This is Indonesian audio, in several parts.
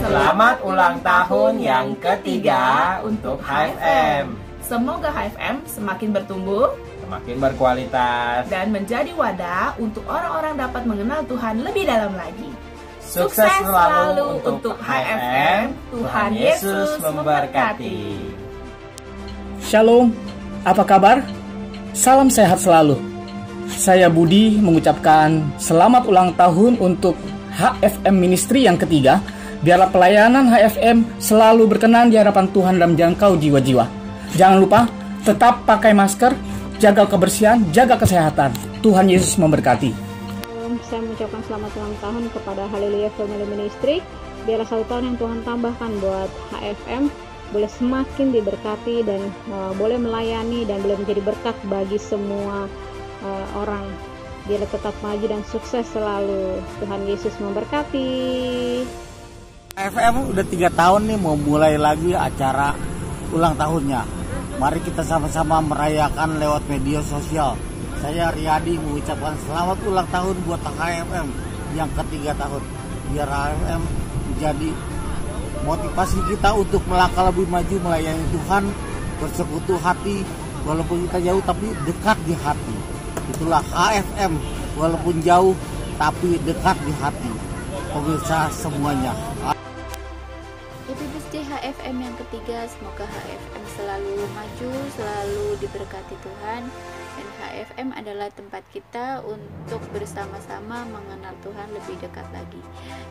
Selamat ulang tahun yang ketiga untuk HFM. Semoga HFM semakin bertumbuh, Semakin berkualitas, dan menjadi wadah untuk orang-orang dapat mengenal Tuhan lebih dalam lagi. Sukses selalu untuk HFM. Tuhan Yesus memberkati. Shalom, apa kabar? Salam sehat selalu. Saya Budi mengucapkan selamat ulang tahun untuk HFM Ministry yang ketiga. Biarlah pelayanan HFM selalu berkenan di hadapan Tuhan dalam jangkau jiwa-jiwa. Jangan lupa tetap pakai masker, jaga kebersihan, jaga kesehatan. Tuhan Yesus memberkati. Saya mengucapkan selamat ulang tahun kepada Haleluya Family Ministry. Biarlah 1 tahun yang Tuhan tambahkan buat HFM boleh semakin diberkati dan boleh melayani dan boleh menjadi berkat bagi semua orang. Biarlah tetap maju dan sukses selalu. Tuhan Yesus memberkati. HFM udah 3 tahun nih mau mulai lagi acara ulang tahunnya. Mari kita sama-sama merayakan lewat media sosial. Saya Riyadi mengucapkan selamat ulang tahun buat HFM yang ketiga tahun. Biar HFM menjadi motivasi kita untuk melangkah lebih maju melayani Tuhan, bersekutu hati, walaupun kita jauh tapi dekat di hati. Itulah HFM, walaupun jauh tapi dekat di hati. Pemirsa semuanya. Happy birthday HFM yang ketiga. Semoga HFM selalu maju, selalu diberkati Tuhan. Dan HFM adalah tempat kita untuk bersama-sama mengenal Tuhan lebih dekat lagi.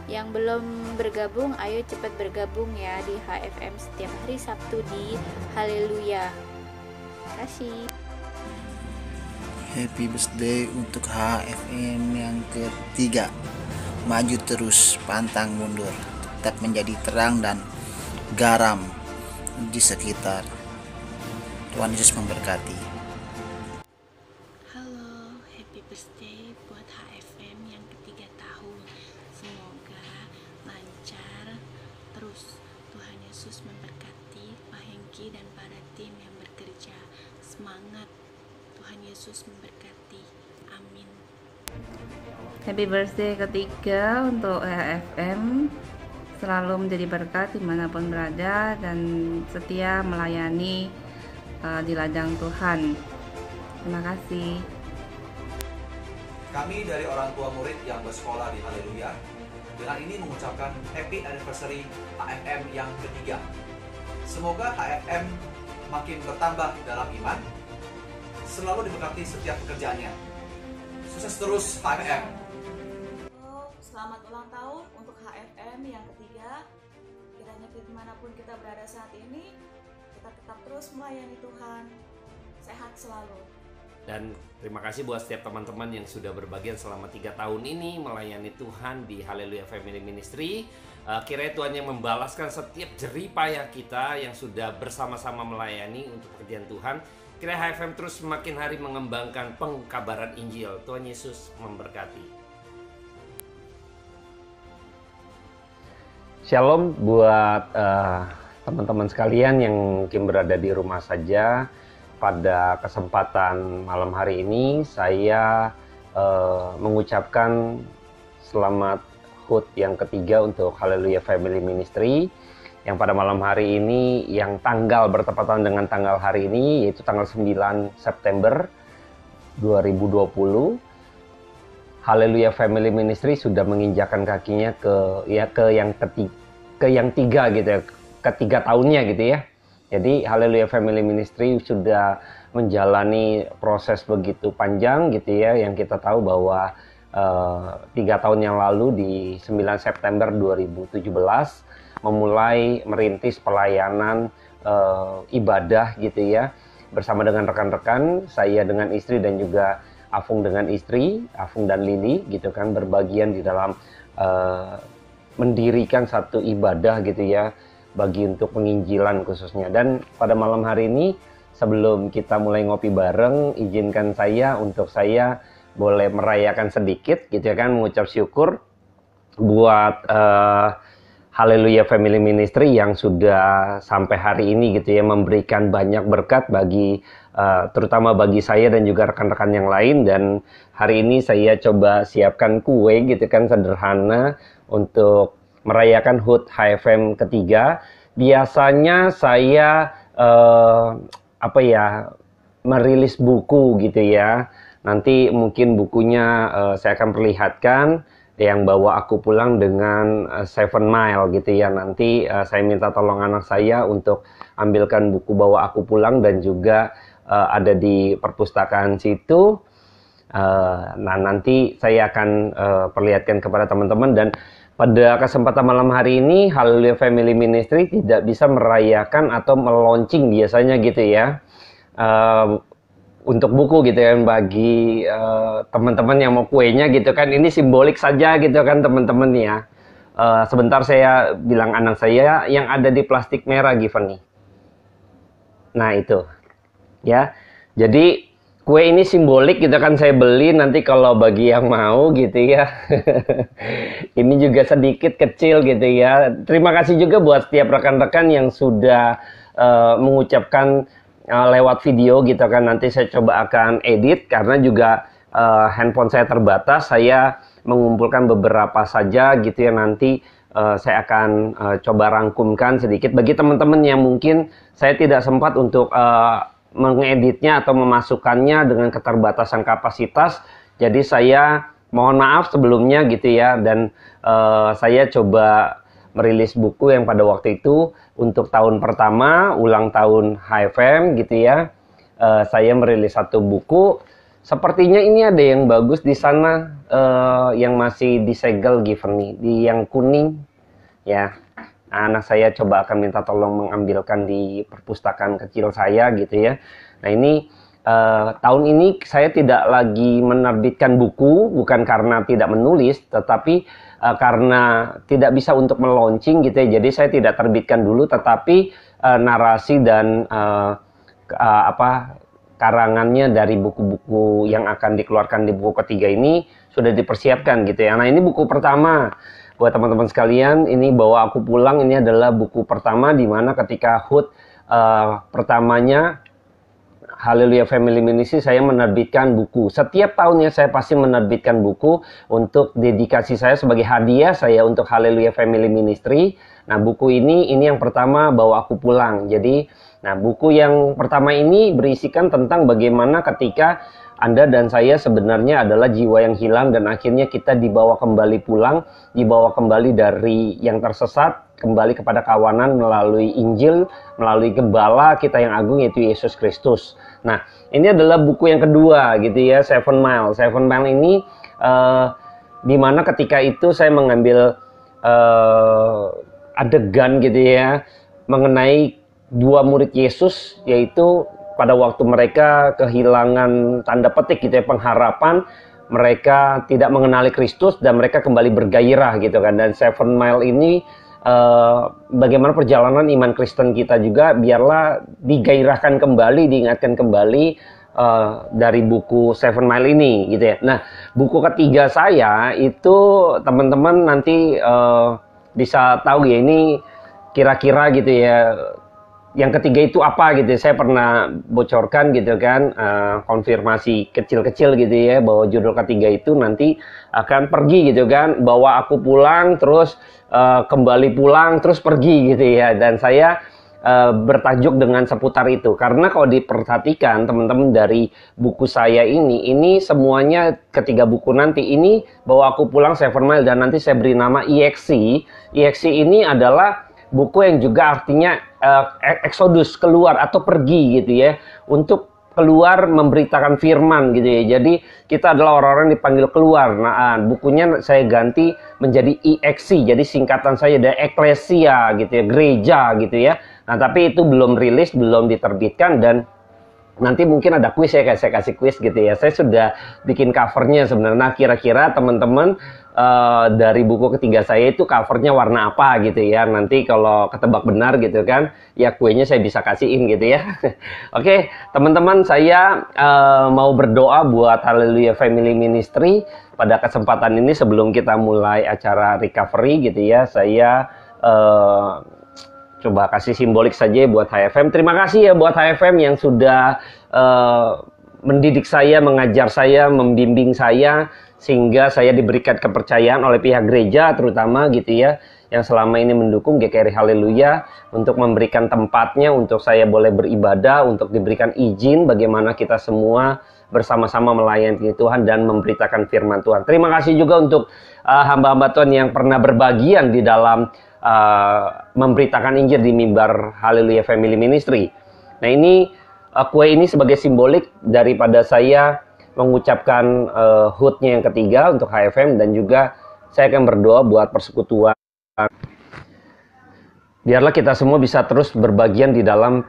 Yang belum bergabung, ayo cepat bergabung ya di HFM setiap hari Sabtu di Haleluya. Terima kasih. Happy birthday untuk HFM yang ketiga. Maju terus, pantang mundur, tetap menjadi terang dan garam di sekitar. Tuhan Yesus memberkati. Halo, happy birthday buat HFM yang ketiga tahun. Semoga lancar terus. Tuhan Yesus memberkati Pak Hengki dan para tim yang bekerja. Semangat. Tuhan Yesus memberkati. Amin. Happy birthday ketiga untuk HFM. Selalu menjadi berkat dimanapun berada dan setia melayani di ladang Tuhan. Terima kasih. Kami dari orang tua murid yang bersekolah di Haleluya dengan ini mengucapkan happy anniversary HFM yang ketiga. Semoga HFM makin bertambah dalam iman, selalu diberkati setiap pekerjaannya. Sukses terus HFM. Selamat ulang tahun untuk HFM yang ketiga. Kiranya dimanapun kita berada saat ini, kita tetap terus melayani Tuhan. Sehat selalu. Dan terima kasih buat setiap teman-teman yang sudah berbagian selama 3 tahun ini melayani Tuhan di Haleluya Family Ministry. Kiranya Tuhan yang membalaskan setiap jerih payah kita yang sudah bersama-sama melayani untuk pekerjaan Tuhan. Kiranya HFM terus semakin hari mengembangkan pengkabaran Injil. Tuhan Yesus memberkati. Shalom buat teman-teman sekalian yang mungkin berada di rumah saja. Pada kesempatan malam hari ini saya mengucapkan selamat HUT yang ketiga untuk Haleluya Family Ministry, yang pada malam hari ini yang tanggal bertepatan dengan tanggal hari ini, yaitu tanggal 9 September 2020. Haleluya Family Ministry sudah menginjakan kakinya ke yang tiga gitu ya, ketiga tahunnya gitu ya. Jadi Haleluya Family Ministry sudah menjalani proses begitu panjang gitu ya, yang kita tahu bahwa 3 tahun yang lalu di 9 September 2017 memulai merintis pelayanan ibadah gitu ya, bersama dengan rekan-rekan, saya dengan istri dan juga Afung dengan istri, Afung dan Lili gitu kan, berbagian di dalam mendirikan satu ibadah gitu ya, bagi untuk penginjilan khususnya. Dan pada malam hari ini sebelum kita mulai ngopi bareng, izinkan saya untuk saya boleh merayakan sedikit gitu ya kan, mengucap syukur buat Haleluya Family Ministry yang sudah sampai hari ini gitu ya, memberikan banyak berkat bagi terutama bagi saya dan juga rekan-rekan yang lain. Dan hari ini saya coba siapkan kue gitu kan, sederhana untuk merayakan HUT HFM ketiga. Biasanya saya merilis buku gitu ya. Nanti mungkin bukunya saya akan perlihatkan, yang bawa aku pulang dengan 7 Mile gitu ya. Nanti saya minta tolong anak saya untuk ambilkan buku bawa aku pulang, dan juga ada di perpustakaan situ. Nah, nanti saya akan perlihatkan kepada teman-teman. Dan pada kesempatan malam hari ini, Haleluya Family Ministry tidak bisa merayakan atau meluncing biasanya gitu ya, untuk buku gitu kan, bagi teman-teman yang mau kuenya gitu kan. Ini simbolik saja gitu kan teman-teman ya. Sebentar saya bilang anak saya yang ada di plastik merah, Given nih. Nah itu ya, jadi kue ini simbolik gitu kan, saya beli nanti kalau bagi yang mau gitu ya. Ini juga sedikit kecil gitu ya. Terima kasih juga buat setiap rekan-rekan yang sudah mengucapkan lewat video gitu kan. Nanti saya coba akan edit, karena juga handphone saya terbatas. Saya mengumpulkan beberapa saja gitu ya. Nanti saya akan coba rangkumkan sedikit bagi teman-teman yang mungkin saya tidak sempat untuk mengeditnya atau memasukkannya dengan keterbatasan kapasitas. Jadi saya mohon maaf sebelumnya gitu ya. Dan saya coba merilis buku yang pada waktu itu untuk tahun pertama ulang tahun HFM gitu ya. Saya merilis 1 buku. Sepertinya ini ada yang bagus di sana, yang masih disegel Given nih, di yang kuning ya. Anak saya coba akan minta tolong mengambilkan di perpustakaan kecil saya gitu ya. Nah ini tahun ini saya tidak lagi menerbitkan buku, bukan karena tidak menulis, tetapi karena tidak bisa untuk meluncing gitu ya. Jadi saya tidak terbitkan dulu, tetapi narasi dan karangannya dari buku-buku yang akan dikeluarkan di buku ketiga ini sudah dipersiapkan gitu ya. Nah ini buku pertama. Buat teman-teman sekalian, ini bawa aku pulang, ini adalah buku pertama di mana ketika HUT pertamanya Haleluya Family Ministry saya menerbitkan buku. Setiap tahunnya saya pasti menerbitkan buku untuk dedikasi saya sebagai hadiah saya untuk Haleluya Family Ministry. Nah, buku ini yang pertama bawa aku pulang. Jadi, nah buku yang pertama ini berisikan tentang bagaimana ketika Anda dan saya sebenarnya adalah jiwa yang hilang, dan akhirnya kita dibawa kembali pulang, dibawa kembali dari yang tersesat, kembali kepada kawanan melalui Injil, melalui Gembala kita yang agung yaitu Yesus Kristus. Nah, ini adalah buku yang kedua gitu ya, 7 Mile. 7 Mile ini di mana ketika itu saya mengambil adegan gitu ya, mengenai 2 murid Yesus, yaitu pada waktu mereka kehilangan tanda petik gitu ya, pengharapan, mereka tidak mengenali Kristus dan mereka kembali bergairah gitu kan. Dan 7 Mile ini bagaimana perjalanan iman Kristen kita juga biarlah digairahkan kembali, diingatkan kembali dari buku 7 Mile ini gitu ya. Nah, buku ketiga saya itu teman-teman nanti bisa tahu ya, ini kira-kira gitu ya. Yang ketiga itu apa gitu, saya pernah bocorkan gitu kan, konfirmasi kecil-kecil gitu ya, bahwa judul ketiga itu nanti akan pergi gitu kan, bawa aku pulang, terus kembali pulang, terus pergi gitu ya. Dan saya bertajuk dengan seputar itu, karena kalau diperhatikan teman-teman dari buku saya ini semuanya ketiga buku nanti ini bawa aku pulang 7 Mile, dan nanti saya beri nama EXC. EXC ini adalah buku yang juga artinya Exodus, keluar atau pergi gitu ya, untuk keluar memberitakan firman gitu ya. Jadi kita adalah orang-orang dipanggil keluar. Nah, bukunya saya ganti menjadi EXC, jadi singkatan saya dari Eklesia gitu ya, gereja gitu ya. Nah, tapi itu belum rilis, belum diterbitkan, dan nanti mungkin ada kuis ya, saya kasih kuis gitu ya. Saya sudah bikin covernya sebenarnya. Nah, kira-kira teman-teman dari buku ketiga saya itu covernya warna apa gitu ya. Nanti kalau ketebak benar gitu kan, ya kuenya saya bisa kasihin gitu ya. Oke, teman-teman, saya mau berdoa buat Haleluya Family Ministry pada kesempatan ini sebelum kita mulai acara recovery gitu ya. Saya coba kasih simbolik saja buat HFM. Terima kasih ya buat HFM yang sudah mendidik saya, mengajar saya, membimbing saya sehingga saya diberikan kepercayaan oleh pihak gereja terutama gitu ya, yang selama ini mendukung GKRI Haleluya untuk memberikan tempatnya untuk saya boleh beribadah, untuk diberikan izin bagaimana kita semua bersama-sama melayani Tuhan dan memberitakan firman Tuhan. Terima kasih juga untuk hamba-hamba Tuhan yang pernah berbagian di dalam memberitakan Injil di mimbar Haleluya Family Ministry. Nah ini kue ini sebagai simbolik daripada saya mengucapkan HUT-nya yang ketiga untuk HFM, dan juga saya akan berdoa buat persekutuan. Biarlah kita semua bisa terus berbagian di dalam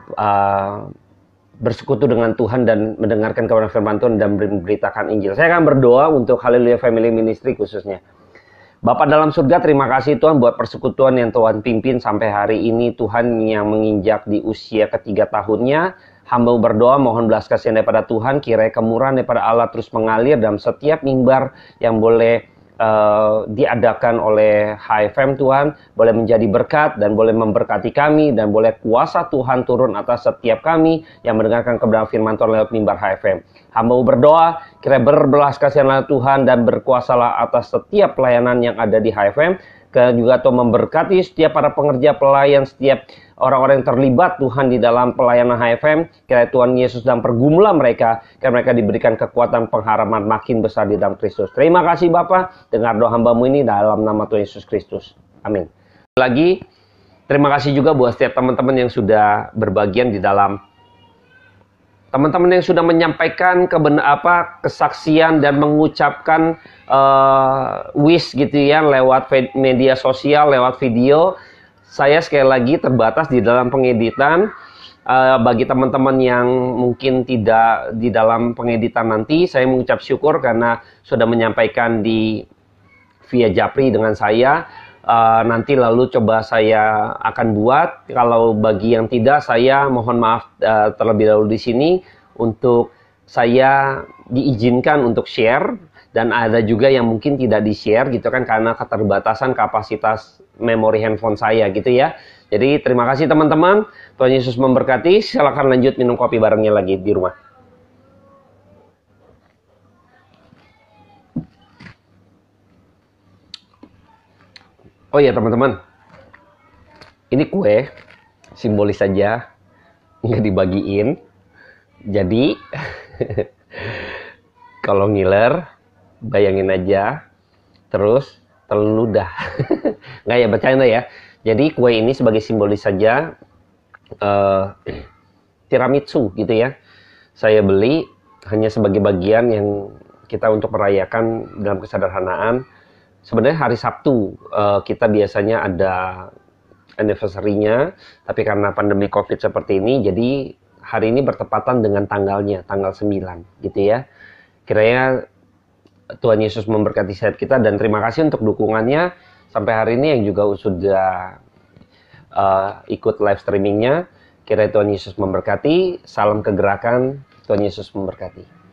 bersekutu dengan Tuhan dan mendengarkan kebenaran firman Tuhan dan memberitakan Injil. Saya akan berdoa untuk Haleluya Family Ministry khususnya. Bapak dalam surga, terima kasih Tuhan buat persekutuan yang Tuhan pimpin sampai hari ini. Tuhan yang menginjak di usia ketiga tahunnya, hamba berdoa mohon belas kasihan daripada Tuhan, kiranya kemurahan daripada Allah terus mengalir dalam setiap mimbar yang boleh diadakan oleh HFM Tuhan, boleh menjadi berkat dan boleh memberkati kami, dan boleh kuasa Tuhan turun atas setiap kami yang mendengarkan kebenaran firman Tuhan lewat mimbar HFM. Hamba berdoa kiranya berbelas kasihanlah Tuhan dan berkuasalah atas setiap pelayanan yang ada di HFM, juga Tuhan memberkati setiap para pengerja pelayan, setiap orang-orang yang terlibat Tuhan di dalam pelayanan HFM. Kiranya Tuhan Yesus dan pergumulan mereka, kiranya mereka diberikan kekuatan pengharapan makin besar di dalam Kristus. Terima kasih Bapa, dengar doa hamba-Mu ini dalam nama Tuhan Yesus Kristus. Amin. Lagi, terima kasih juga buat setiap teman-teman yang sudah berbagian di dalam, teman-teman yang sudah menyampaikan kesaksian dan mengucapkan wish gitu ya lewat media sosial, lewat video. Saya sekali lagi terbatas di dalam pengeditan. Bagi teman-teman yang mungkin tidak di dalam pengeditan nanti, saya mengucap syukur karena sudah menyampaikan via Japri dengan saya. Nanti lalu coba saya akan buat. Kalau bagi yang tidak, saya mohon maaf terlebih dahulu di sini untuk saya diizinkan untuk share, dan ada juga yang mungkin tidak di-share gitu kan karena keterbatasan kapasitas memori handphone saya gitu ya. Jadi terima kasih teman-teman. Tuhan Yesus memberkati. Silakan lanjut minum kopi barengnya lagi di rumah. Oh ya teman-teman, ini kue simbolis saja, nggak dibagiin. Jadi kalau ngiler, bayangin aja, terus telan ludah. Nggak ya, bercanda ya. Jadi kue ini sebagai simbolis saja, tiramisu gitu ya. Saya beli hanya sebagai bagian yang kita untuk merayakan dalam kesederhanaan. Sebenarnya hari Sabtu kita biasanya ada anniversary-nya, tapi karena pandemi COVID seperti ini, jadi hari ini bertepatan dengan tanggalnya, tanggal 9 gitu ya. Kiranya Tuhan Yesus memberkati sehat kita, dan terima kasih untuk dukungannya sampai hari ini yang juga sudah ikut live streamingnya. Kiranya Tuhan Yesus memberkati. Salam kegerakan. Tuhan Yesus memberkati.